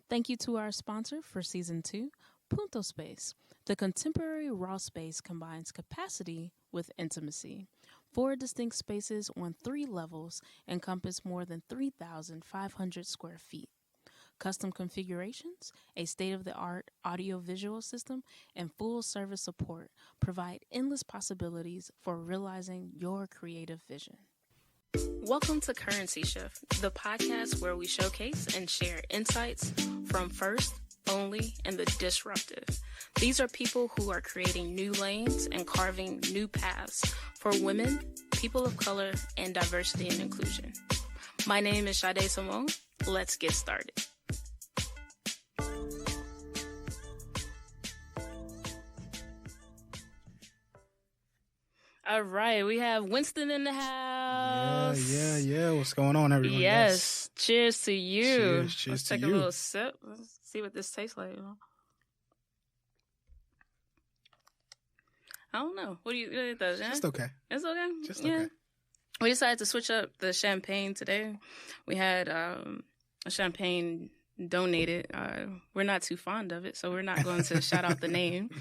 Thank you to our sponsor for Season 2, Punto Space. The contemporary raw space combines capacity with intimacy. 4 distinct spaces on 3 levels encompass more than 3,500 square feet. Custom configurations, a state-of-the-art audio-visual system, and full-service support provide endless possibilities for realizing your creative vision. Welcome to Currency Shift, the podcast where we showcase and share insights from first, only, and the disruptive. These are people who are creating new lanes and carving new paths for women, people of color, and diversity and inclusion. My name is Sade Simone. Let's get started. All right, we have Winston in the house. Yeah. What's going on, everyone? Yes. Cheers to you. Cheers Let's to take you. a little sip. Let's see what this tastes like. I don't know. What do you think? Just okay. It's okay? Just yeah. okay. We decided to switch up the champagne today. We had a champagne donated. We're not too fond of it, so we're not going to shout out the name,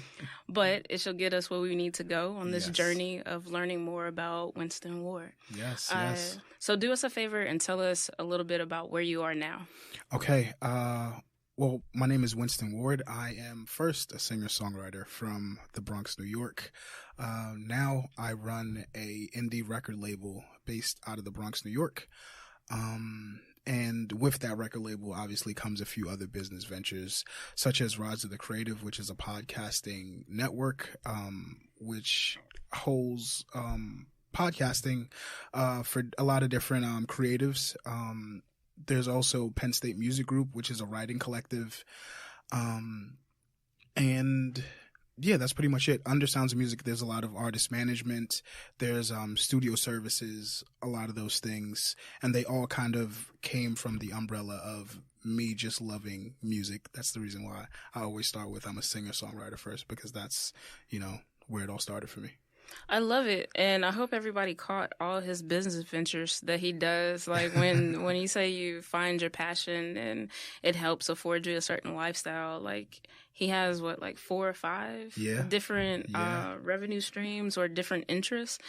but it shall get us where we need to go on this journey of learning more about Winston Ward. Yes. So do us a favor and tell us a little bit about where you are now. Okay. Well, my name is Winston Ward. I am first a singer-songwriter from the Bronx, New York. Now I run a indie record label based out of the Bronx, New York. And with that record label, obviously, comes a few other business ventures, such as Rise of the Creative, which is a podcasting network, which holds podcasting for a lot of different creatives. There's also Penn State Music Group, which is a writing collective. And yeah, that's pretty much it. Under Sounds of Music, there's a lot of artist management. There's studio services, a lot of those things. And they all kind of came from the umbrella of me just loving music. That's the reason why I always start with I'm a singer-songwriter first, because that's, where it all started for me. I love it, and I hope everybody caught all his business ventures that he does. Like when you say you find your passion and it helps afford you a certain lifestyle, like he has 4 or 5 different revenue streams or different interests.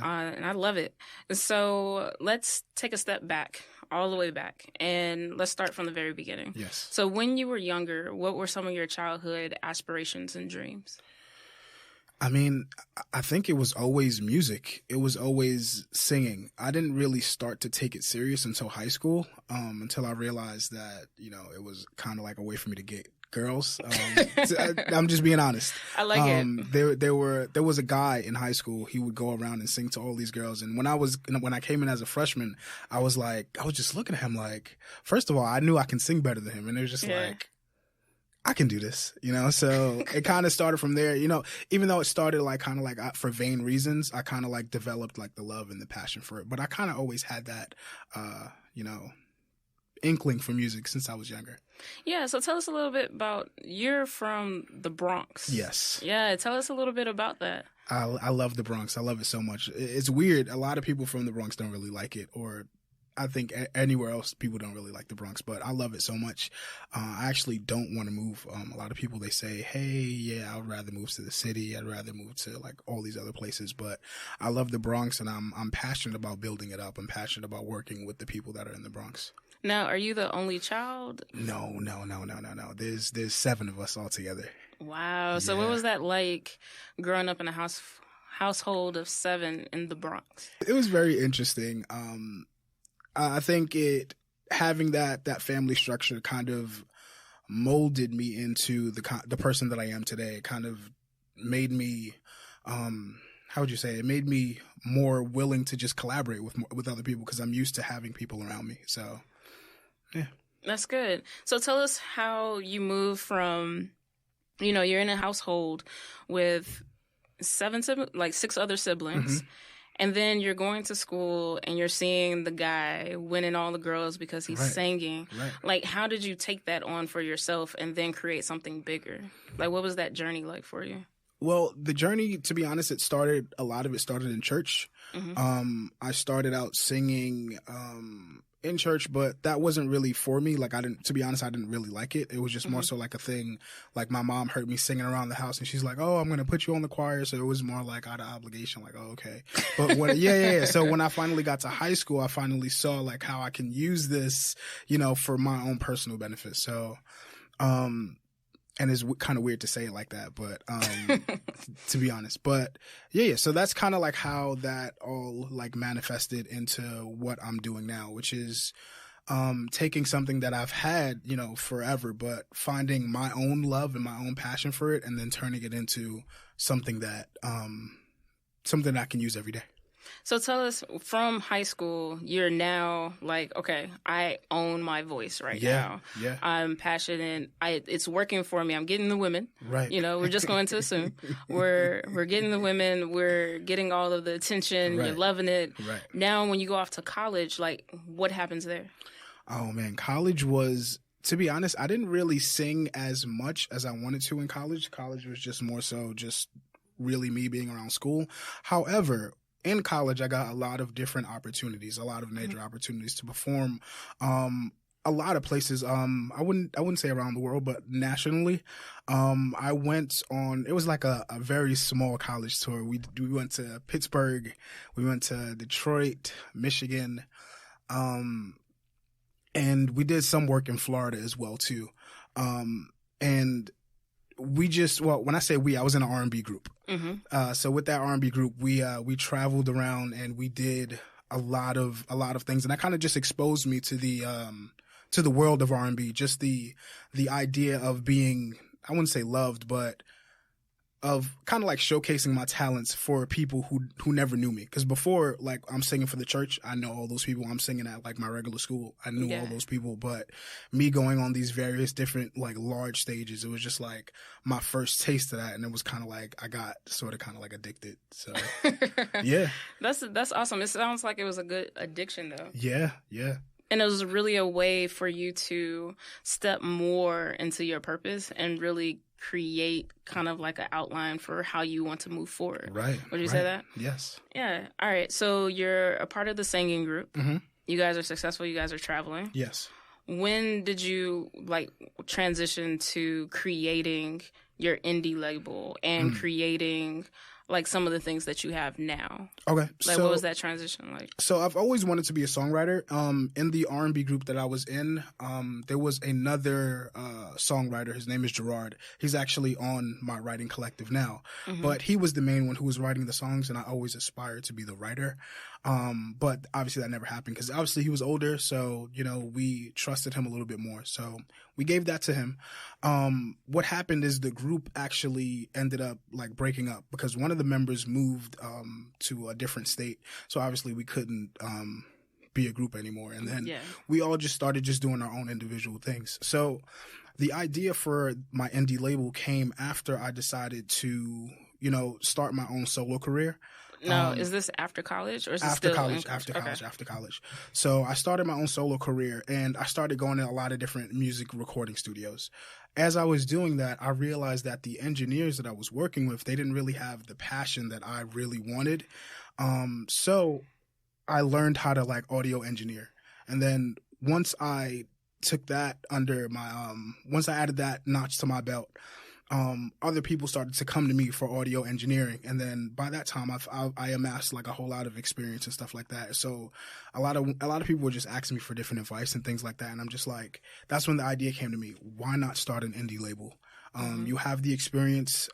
And I love it. So let's take a step back, all the way back, and let's start from the very beginning. Yes. So when you were younger, what were some of your childhood aspirations and dreams? I mean, I think it was always music. It was always singing. I didn't really start to take it serious until high school, until I realized that, it was kind of like a way for me to get girls. I'm just being honest. I like it. There was a guy in high school. He would go around and sing to all these girls. And when I came in as a freshman, I was just looking at him like, first of all, I knew I can sing better than him. And it was just like, I can do this, so it kind of started from there, even though it started for vain reasons, I kind of developed the love and the passion for it. But I kind of always had that, inkling for music since I was younger. Yeah. So tell us a little bit about, you're from the Bronx. Yes. Yeah. Tell us a little bit about that. I love the Bronx. I love it so much. It's weird. A lot of people from the Bronx don't really like it, or I think anywhere else people don't really like the Bronx, but I love it so much. I actually don't want to move. A lot of people, they say, hey, yeah, I would rather move to the city. I'd rather move to all these other places, but I love the Bronx, and I'm passionate about building it up. I'm passionate about working with the people that are in the Bronx. Now, are you the only child? No. There's 7 of us all together. Wow. Yeah. So what was that like growing up in a household of 7 in the Bronx? It was very interesting. I think having that family structure kind of molded me into the person that I am today. It kind of made me, how would you say? It made me more willing to just collaborate with other people, because I'm used to having people around me. So, yeah. That's good. So tell us how you move from, you're in a household with 6 other siblings. Mm-hmm. And then you're going to school and you're seeing the guy winning all the girls because he's singing. Right. How did you take that on for yourself and then create something bigger? What was that journey like for you? Well, the journey, to be honest, a lot of it started in church. Mm-hmm. I started out singing in church, but that wasn't really for me. Like, to be honest, I didn't really like it. It was just more so like a thing. Like, my mom heard me singing around the house and she's like, oh, I'm going to put you on the choir. So it was more like out of obligation, like, oh, okay. But So when I finally got to high school, I finally saw like how I can use this, for my own personal benefit. So, and it's kind of weird to say it like that, but to be honest. But yeah. So that's kind of like how that all like manifested into what I'm doing now, which is taking something that I've had, forever, but finding my own love and my own passion for it, and then turning it into something that I can use every day. So tell us, from high school, you're now like, okay, I own my voice now. Yeah. I'm passionate. It's working for me. I'm getting the women. Right. We're just going to assume we're getting the women. We're getting all of the attention. Right. You're loving it. Right. Now, when you go off to college, like, what happens there? Oh man, college was, to be honest, I didn't really sing as much as I wanted to in college. College was just more so just really me being around school. However, in college, I got a lot of different opportunities, a lot of major opportunities to perform. A lot of places. I wouldn't say around the world, but nationally. I went on. It was like a very small college tour. We went to Pittsburgh, we went to Detroit, Michigan, and we did some work in Florida as well too. And we just, when I say we, I was in an R&B group. So with that R&B group, we traveled around and we did a lot of things, and that kind of just exposed me to the world of R&B, just the idea of being, I wouldn't say loved, but of kind of like showcasing my talents for people who never knew me. Because before, like, I'm singing for the church, I know all those people. I'm singing at like my regular school, I knew all those people. But me going on these various different like large stages, it was just like my first taste of that, and it was kind of like I got sort of kind of like addicted. So yeah, that's awesome. It sounds like it was a good addiction though. Yeah. And it was really a way for you to step more into your purpose and really create kind of like an outline for how you want to move forward. Right. Would you say that? Yes. Yeah. All right. So you're a part of the singing group. Mm-hmm. You guys are successful. You guys are traveling. Yes. When did you like transition to creating your indie label and creating like some of the things that you have now? Okay. Like, what was that transition like? So I've always wanted to be a songwriter. In the R&B group that I was in, there was another songwriter. His name is Gerard. He's actually on my writing collective now. But he was the main one who was writing the songs, and I always aspired to be the writer. But obviously that never happened because obviously he was older. So, we trusted him a little bit more. So we gave that to him. What happened is the group actually ended up like breaking up because one of the members moved to a different state. So obviously we couldn't be a group anymore. And then we all just started just doing our own individual things. So the idea for my indie label came after I decided to, start my own solo career. No, is this after college or is it after still college? After college. So I started my own solo career, and I started going to a lot of different music recording studios. As I was doing that, I realized that the engineers that I was working with, they didn't really have the passion that I really wanted. So I learned how to like audio engineer, and then once I took that under my once I added that notch to my belt, other people started to come to me for audio engineering. And then by that time, I amassed like a whole lot of experience and stuff like that. So a lot of people were just asking me for different advice and things like that. And I'm just like, that's when the idea came to me. Why not start an indie label? You have the experience,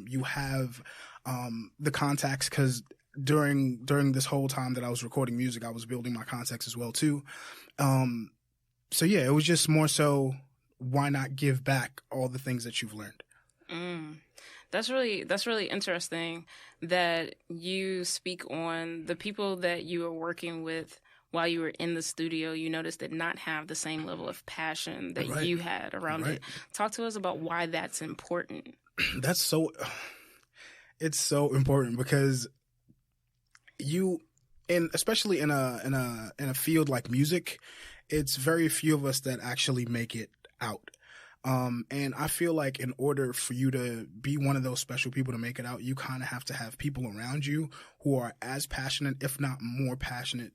you have the contacts, because during this whole time that I was recording music, I was building my contacts as well too. So yeah, it was just more so, why not give back all the things that you've learned? That's really interesting that you speak on the people that you were working with while you were in the studio. You noticed did not have the same level of passion that you had around it. Talk to us about why that's important. It's so important because especially in a field like music, it's very few of us that actually make it out. And I feel like in order for you to be one of those special people to make it out, you kind of have to have people around you who are as passionate, if not more passionate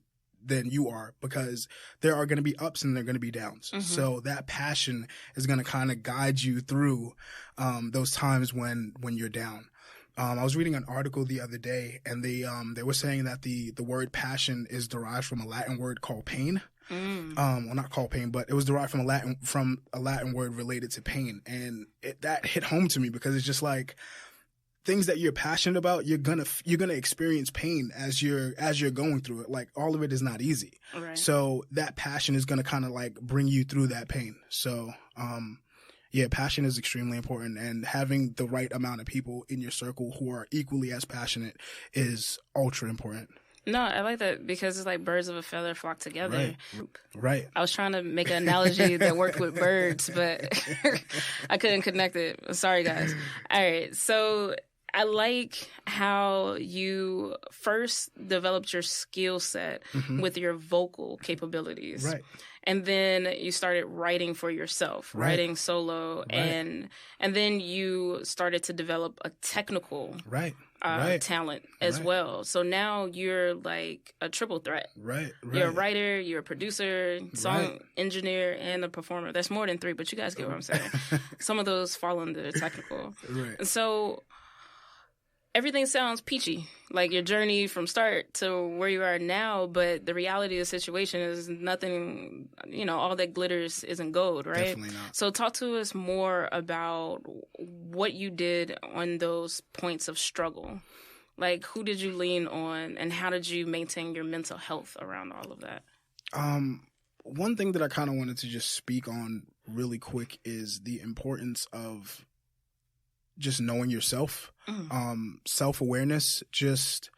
than you are, because there are going to be ups and there are going to be downs. Mm-hmm. So that passion is going to kind of guide you through those times when you're down. I was reading an article the other day, and they were saying that the word passion is derived from a Latin word called pain. Well, not called pain, but it was derived from a Latin word related to pain, and that hit home to me, because it's just like, things that you're passionate about, you're gonna experience pain as you're going through it. Like, all of it is not easy. Right. So that passion is gonna kind of like bring you through that pain. So yeah, passion is extremely important, and having the right amount of people in your circle who are equally as passionate is ultra important. No, I like that, because it's like birds of a feather flock together. Right. I was trying to make an analogy that worked with birds, but I couldn't connect it. Sorry, guys. All right. So I like how you first developed your skill set with your vocal capabilities. Right. And then you started writing for yourself, writing solo, and then you started to develop a technical talent as well. So now you're like a triple threat. Right. You're a writer, you're a producer, song engineer, and a performer. That's more than 3, but you guys get what I'm saying. Some of those fall under the technical. Right. So everything sounds peachy, like your journey from start to where you are now, but the reality of the situation is nothing, all that glitters isn't gold, right? Definitely not. So talk to us more about what you did on those points of struggle. Like, who did you lean on, and how did you maintain your mental health around all of that? One thing that I kind of wanted to just speak on really quick is the importance of just knowing yourself, self-awareness, just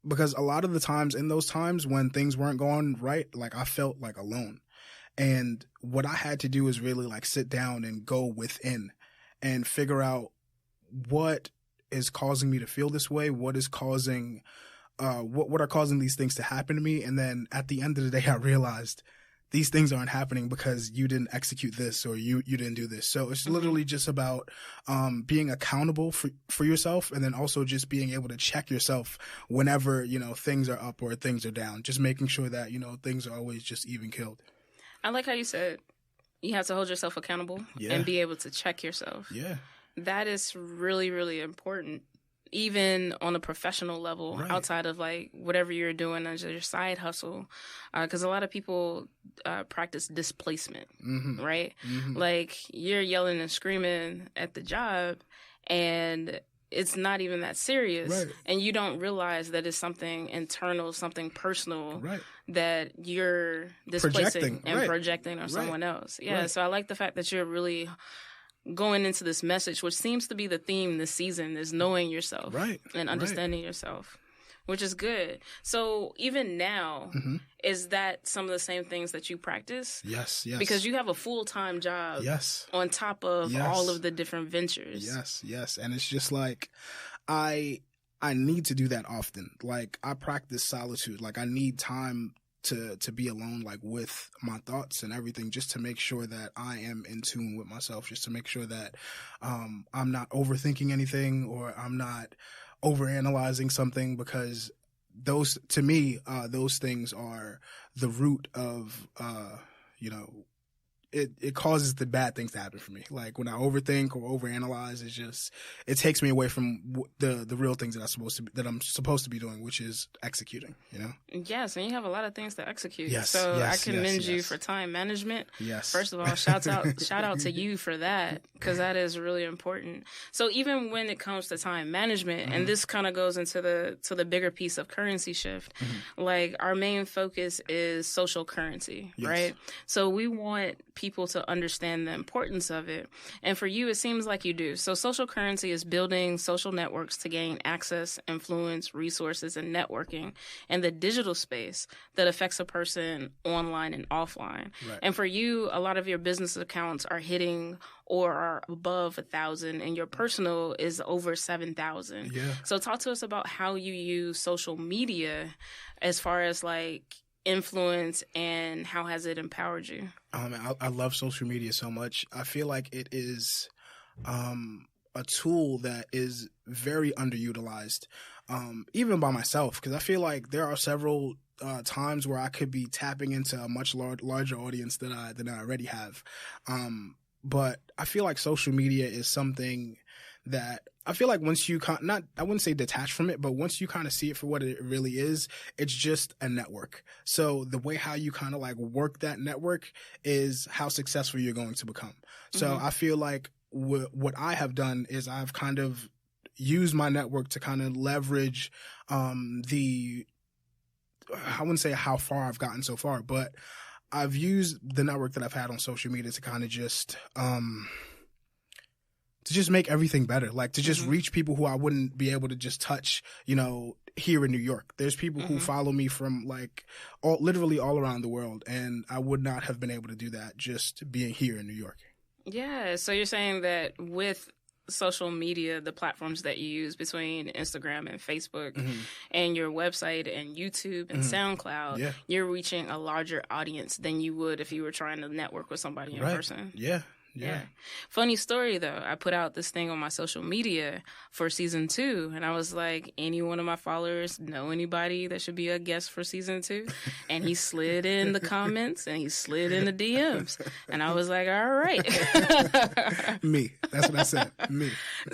because a lot of the times, in those times when things weren't going right, like, I felt like alone. And what I had to do is really like sit down and go within and figure out what is causing me to feel this way, what is causing what are causing these things to happen to me. And then at the end of the day, I realized these things aren't happening because you didn't execute this, or you didn't do this. So it's literally just about being accountable for yourself, and then also just being able to check yourself whenever, things are up or things are down. Just making sure that, things are always just even keeled. I like how you said you have to hold yourself accountable and be able to check yourself. Yeah. That is really, really important, even on a professional level, outside of like whatever you're doing as your side hustle. Because a lot of people practice displacement, right? Like, you're yelling and screaming at the job, and it's not even that serious. And you don't realize that it's something internal, something personal that you're displacing projecting on someone else. Yeah. So I like the fact that you're really going into this message, which seems to be the theme this season, is knowing yourself and understanding yourself, which is good. So even now, is that some of the same things that you practice? Yes. Because you have a full-time job on top of all of the different ventures. Yes. And it's just like, I need to do that often. Like, I practice solitude. Like, I need time to be alone, like, with my thoughts and everything, just to make sure that I am in tune with myself, just to make sure that I'm not overthinking anything, or I'm not overanalyzing something, because those, to me, those things are the root of, it causes the bad things to happen for me. Like, when I overthink or overanalyze, it takes me away from the real things that I'm supposed to be doing, which is executing, Yes, and you have a lot of things to execute. Yes, so I commend you for time management. Yes. First of all, shout out to you for that, because that is really important. So even when it comes to time management, and this kind of goes into the bigger piece of currency shift, like, our main focus is social currency, right? So we want people to understand the importance of it. And for you, it seems like you do. So social currency is building social networks to gain access, influence, resources, and networking in the digital space that affects a person online and offline. And for you, a lot of your business accounts are hitting or are above 1,000, and your personal is over 7,000. So talk to us about how you use social media as far as like influence, and how has it empowered you? I love social media so much. I feel like it is a tool that is very underutilized, even by myself, because I feel like there are several times where I could be tapping into a much larger audience than I already have. But I feel like social media is something that I feel like once you I wouldn't say detach from it, but once you kind of see it for what it really is, it's just a network. So the way how you kind of like work that network is how successful you're going to become. So I feel like what I have done is I've kind of used my network to kind of leverage I wouldn't say how far I've gotten so far, but I've used the network that I've had on social media to kind of just make everything better, like to just reach people who I wouldn't be able to just touch, here in New York. There's people who follow me from like literally all around the world, and I would not have been able to do that just being here in New York. Yeah, so you're saying that with social media, the platforms that you use between Instagram and Facebook and your website and YouTube and SoundCloud, you're reaching a larger audience than you would if you were trying to network with somebody in person. Yeah. Funny story, though. I put out this thing on my social media for season 2, and I was like, any one of my followers know anybody that should be a guest for season 2? And he slid in the comments, and he slid in the DMs. And I was like, all right. Me. That's what I said. Me.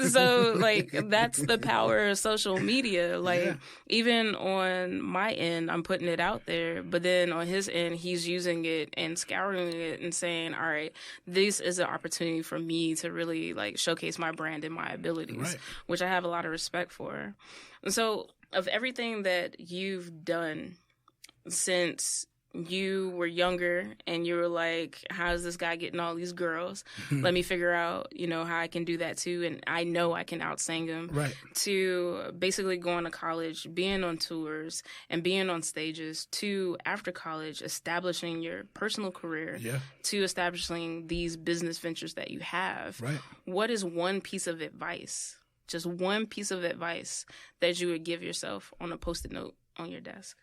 So, like, that's the power of social media. Like, even on my end, I'm putting it out there. But then on his end, he's using it and scouring it and saying, all right, this is an opportunity for me to really like showcase my brand and my abilities, which I have a lot of respect for. And so of everything that you've done since you were younger and you were like, how's this guy getting all these girls? Let me figure out, how I can do that too. And I know I can outsing him. To basically going to college, being on tours and being on stages, to after college, establishing your personal career, to establishing these business ventures that you have. What is one piece of advice, just one piece of advice that you would give yourself on a Post-it note on your desk?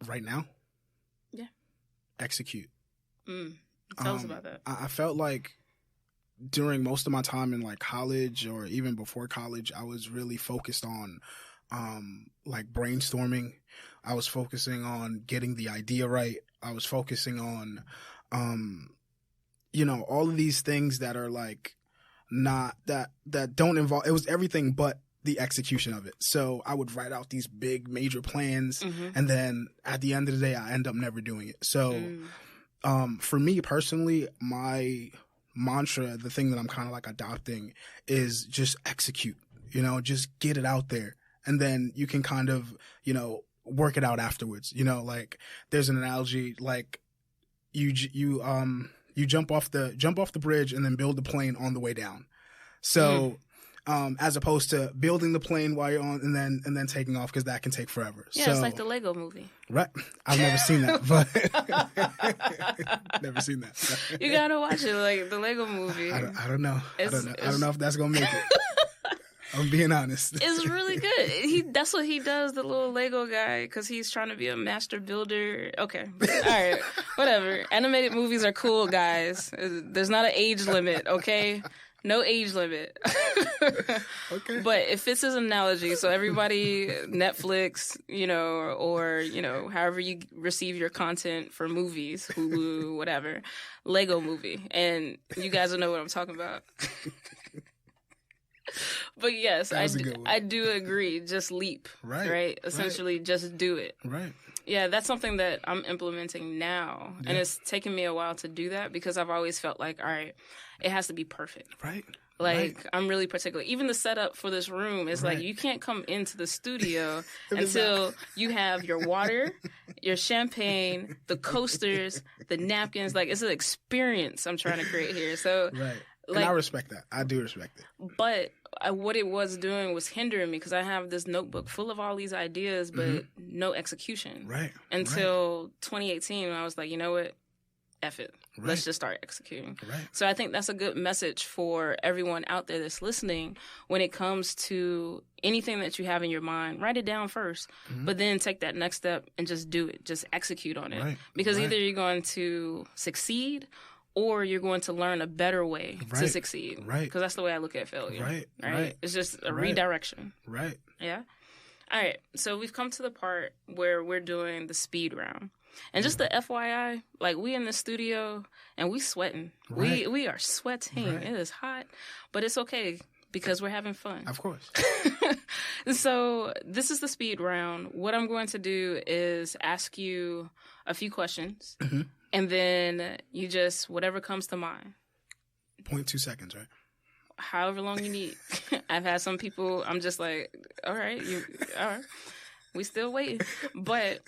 Right now? Yeah. Execute. Tell us about that. I felt like during most of my time in like college or even before college, I was really focused on like brainstorming. I was focusing on getting the idea right. I was focusing on, all of these things that are like not that don't involve, it was everything but the execution of it. So I would write out these big major plans and then at the end of the day, I end up never doing it. So for me personally, my mantra, the thing that I'm kind of like adopting is just execute, just get it out there. And then you can kind of, work it out afterwards. Like there's an analogy, like you jump off the bridge and then build the plane on the way down. So as opposed to building the plane while you're on and then taking off, because that can take forever. Yeah, so, it's like the Lego movie. Right. I've never seen that, but never seen that. You gotta watch it, like the Lego movie. I don't know. I don't know if that's gonna make it. I'm being honest. It's really good. That's what he does, the little Lego guy, because he's trying to be a master builder. Okay. All right. Whatever. Animated movies are cool, guys. There's not an age limit, okay? No age limit. Okay. But it fits his analogy. So everybody, Netflix, or, however you receive your content for movies, Hulu, whatever, Lego movie. And you guys will know what I'm talking about. But yes, I do agree. Just leap. Right? Essentially, just do it. Right. Yeah, that's something that I'm implementing now. Yeah. And it's taken me a while to do that because I've always felt like, all right, it has to be perfect. Right. Like, I'm really particular. Even the setup for this room is like, you can't come into the studio until you have your water, your champagne, the coasters, the napkins. Like, it's an experience I'm trying to create here. So, right. And I respect that. I do respect it. But what it was doing was hindering me because I have this notebook full of all these ideas, but no execution. Right. Until 2018, when I was like, you know what? F it. Right. Let's just start executing. Right. So I think that's a good message for everyone out there that's listening when it comes to anything that you have in your mind. Write it down first, but then take that next step and just do it. Just execute on it. Right. Because either you're going to succeed or you're going to learn a better way to succeed. Right. Because that's the way I look at failure. Right. It's just a redirection. Right. Yeah. All right, so we've come to the part where we're doing the speed round. And just the FYI, like, we in the studio and we sweating. Right. We are sweating. Right. It is hot, but it's okay because we're having fun. Of course. So this is the speed round. What I'm going to do is ask you a few questions, and then you just, whatever comes to mind. 0.2 seconds, right? However long you need. I've had some people, I'm just like, all right, we still waiting. But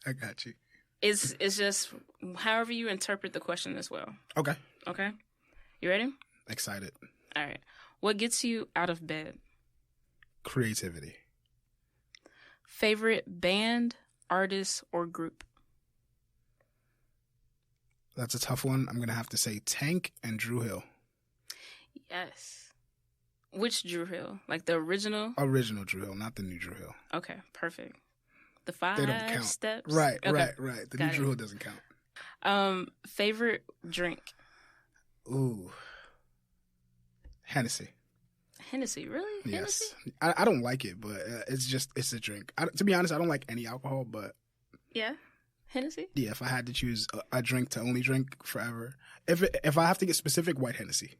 I got you. it's just however you interpret the question as well. Okay. Okay? You ready? Excited. All right. What gets you out of bed? Creativity. Favorite band, artist, or group? That's a tough one. I'm going to have to say Tank and Drew Hill. Yes. Which Drew Hill? Like the original? Original Drew Hill, not the new Drew Hill. Okay, perfect. The 5 They don't count. steps? Right, Okay. right. The Got new it. Drew Hill doesn't count. Favorite drink? Ooh. Hennessy. Hennessy, really? Hennessy? Yes. I don't like it, but it's a drink. To be honest, I don't like any alcohol, but Yeah. Hennessy? yeah, if I had to choose a drink to only drink forever, if I have to get specific, white Hennessy.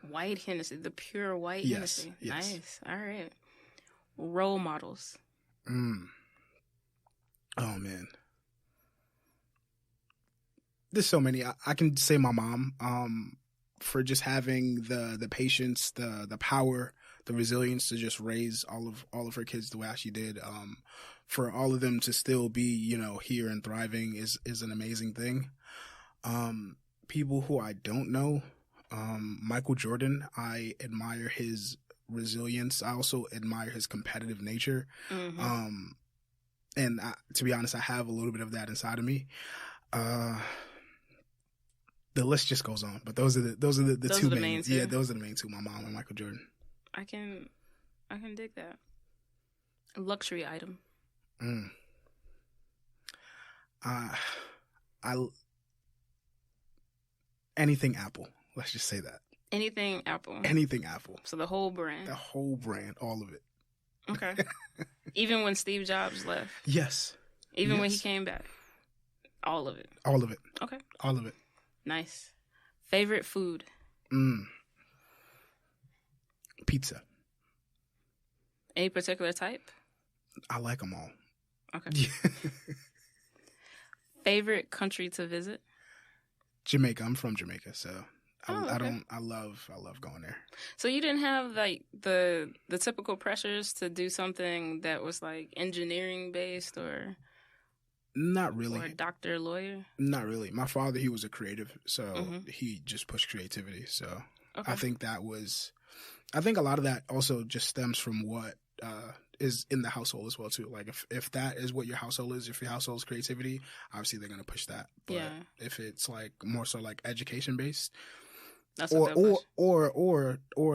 White Hennessy, the pure white Yes, Hennessy. yes. Nice. All right. Role models. Oh man, there's so many. I can say my mom, for just having the patience, the power, the resilience to just raise all of her kids the way she did. For all of them to still be, here and thriving is an amazing thing. People who I don't know, Michael Jordan, I admire his resilience. I also admire his competitive nature. And to be honest, I have a little bit of that inside of me. The list just goes on, but those are the two main two. Yeah, those are the main two. My mom and Michael Jordan. I can dig that. A luxury item. Anything Apple. Let's just say that. Anything Apple. Anything Apple. So the whole brand. The whole brand, all of it. Okay. Even when Steve Jobs left. Yes. Even when he came back. All of it. All of it. Okay. All of it. Nice. Favorite food? Pizza. Any particular type? I like them all. Okay. Favorite country to visit? Jamaica. I'm from Jamaica, so okay. I love going there. So you didn't have like the typical pressures to do something that was like engineering based or not really. Or a doctor, lawyer? Not really. My father, he was a creative, so he just pushed creativity. So I think a lot of that also just stems from what is in the household as well too. Like if that is what your household is, if your household is creativity, obviously they're gonna push that. But if it's like more so like education based, that's or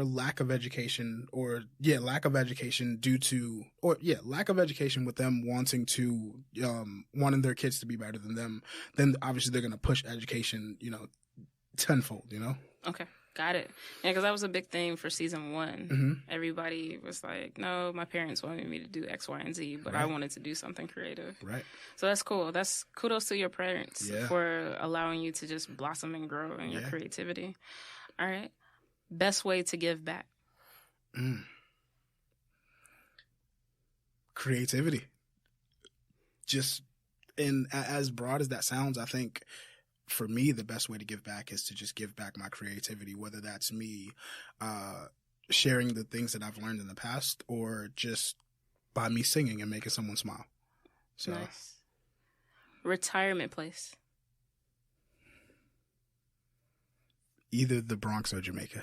lack of education, lack of education lack of education with them wanting their kids to be better than them, then obviously they're gonna push education, tenfold. Okay. Got it. Yeah, because that was a big thing for season 1. Everybody was like, no, my parents wanted me to do X, Y, and Z, but I wanted to do something creative. Right. So that's cool. That's kudos to your parents for allowing you to just blossom and grow in your creativity. All right. Best way to give back? Creativity. Just, and as broad as that sounds, I think for me, the best way to give back is to just give back my creativity, whether that's me sharing the things that I've learned in the past or just by me singing and making someone smile. So. Nice. Retirement place? Either the Bronx or Jamaica.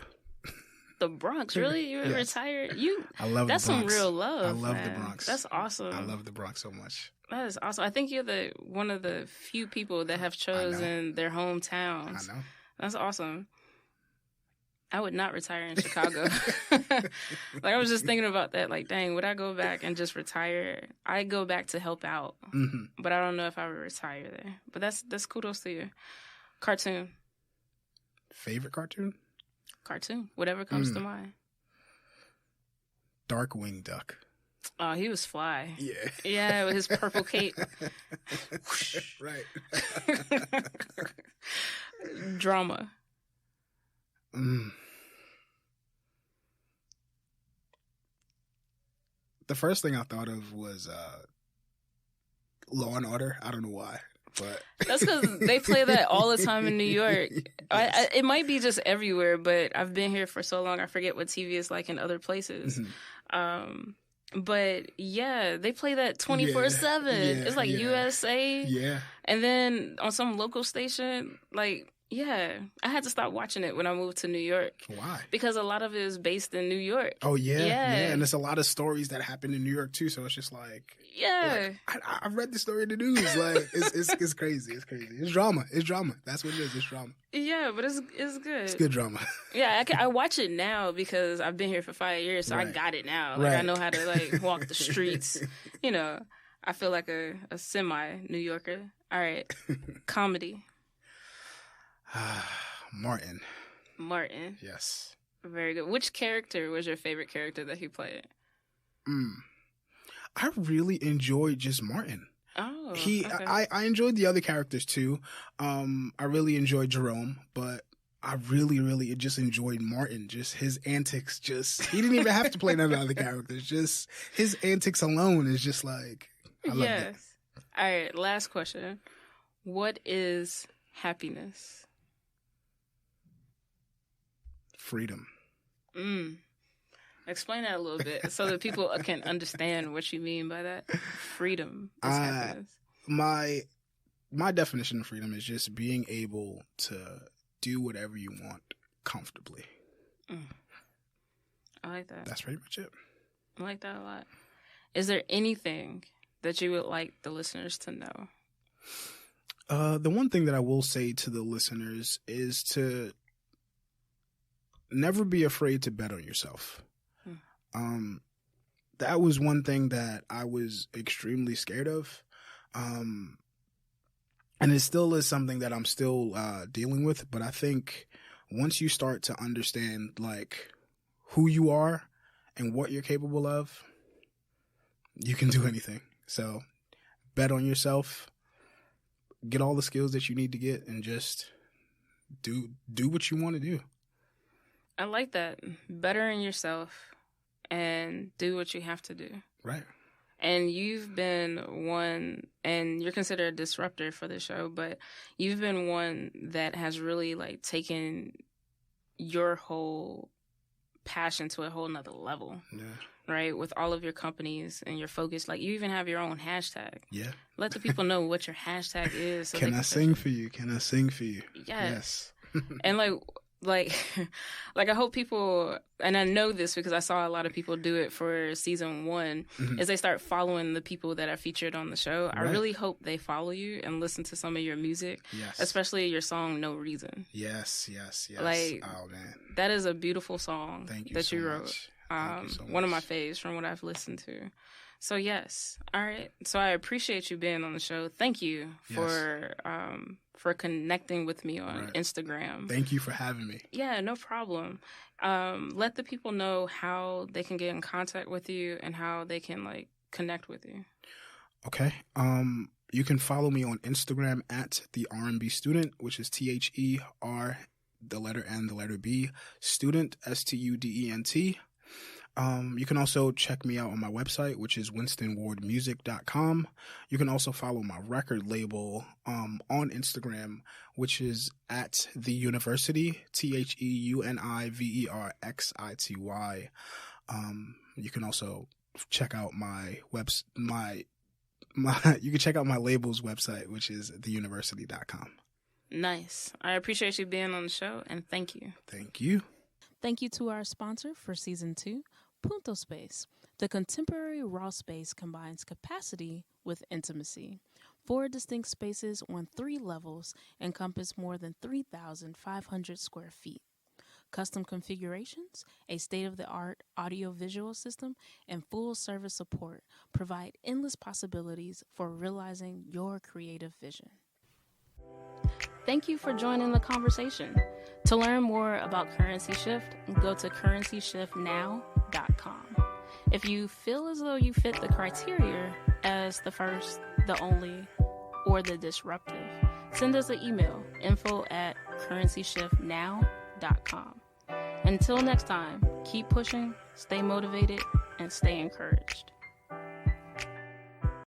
The Bronx, really? You're retired? I love that's the Bronx. some real love. I love man. the Bronx. That's awesome. I love the Bronx so much. That is awesome. I think you're one of the few people that have chosen their hometowns. I know. That's awesome. I would not retire in Chicago. Like, I was just thinking about that. Like, dang, would I go back and just retire? I go back to help out, but I don't know if I would retire there. But that's kudos to you. Cartoon. Favorite cartoon? Cartoon. Whatever comes to mind. Darkwing Duck. Oh, he was fly. Yeah. Yeah, with his purple cape. Right. Drama. The first thing I thought of was Law and Order. I don't know why, but that's because they play that all the time in New York. Yes. It might be just everywhere, but I've been here for so long, I forget what TV is like in other places. But yeah, they play that 24/7. It's like USA. Yeah. And then on some local station, like, yeah, I had to stop watching it when I moved to New York. Why? Because a lot of it is based in New York. Oh, yeah. And there's a lot of stories that happen in New York, too. So it's just like... Yeah. Like, I read the story in the news. Like, it's crazy. It's crazy. It's drama. It's drama. That's what it is. It's drama. Yeah, but it's good. It's good drama. Yeah, I watch it now because I've been here for 5 years, so I got it now. Like, I know how to, like, walk the streets. You know, I feel like a semi-New Yorker. All right. Comedy. Martin. Yes. Very good. Which character was your favorite character that he played? I really enjoyed just Martin. Oh, okay. I enjoyed the other characters too. I really enjoyed Jerome, but I really just enjoyed Martin. Just his antics. He didn't even have to play none of the other characters. Just his antics alone is just like, I loved it. All right. Last question. What is happiness? Freedom. Explain that a little bit so that people can understand what you mean by that. Freedom is happiness. My definition of freedom is just being able to do whatever you want comfortably. I like that. That's pretty much it. I like that a lot. Is there anything that you would like the listeners to know? The one thing that I will say to the listeners is to never be afraid to bet on yourself. That was one thing that I was extremely scared of. And it still is something that I'm still dealing with. But I think once you start to understand like who you are and what you're capable of, you can do anything. So bet on yourself, get all the skills that you need to get, and just do what you want to do. I like that. Better in yourself and do what you have to do. Right. And you've been one, and you're considered a disruptor for the show, but you've been one that has really like taken your whole passion to a whole nother level. Yeah. Right? With all of your companies and your focus. Like, you even have your own hashtag. Yeah. Let the people know what your hashtag is. So Can I sing for you? Can I sing for you? Yes. And like I hope people, and I know this because I saw a lot of people do it for season 1, is they start following the people that are featured on the show. Right. I really hope they follow you and listen to some of your music, especially your song "No Reason." Yes. Like, oh man, that is a beautiful song. Thank you that you wrote. Thank you so much. One of my faves from what I've listened to. So yes, all right. So I appreciate you being on the show. Thank you for connecting with me on Instagram. Thank you for having me. Yeah, no problem. Let the people know how they can get in contact with you and how they can like connect with you. Okay. You can follow me on Instagram at the R&B Student, which is THER, the letter N, the letter B, student, STUDENT. You can also check me out on my website, which is winstonwardmusic.com. You can also follow my record label on Instagram, which is at the Univerxity, THEUNIVERXITY. You can also check out my you can check out my label's website, which is theuniverxity.com. Nice. I appreciate you being on the show, and thank you. Thank you. Thank you to our sponsor for season 2, Punto Space. The contemporary raw space combines capacity with intimacy. 4 distinct spaces on 3 levels encompass more than 3,500 square feet. Custom configurations, a state-of-the-art audio-visual system, and full-service support provide endless possibilities for realizing your creative vision. Thank you for joining the conversation. To learn more about Currency Shift, go to currencyshiftnow.com. If you feel as though you fit the criteria as the first, the only, or the disruptive, send us an email, info@currencyshiftnow.com. Until next time, keep pushing, stay motivated, and stay encouraged.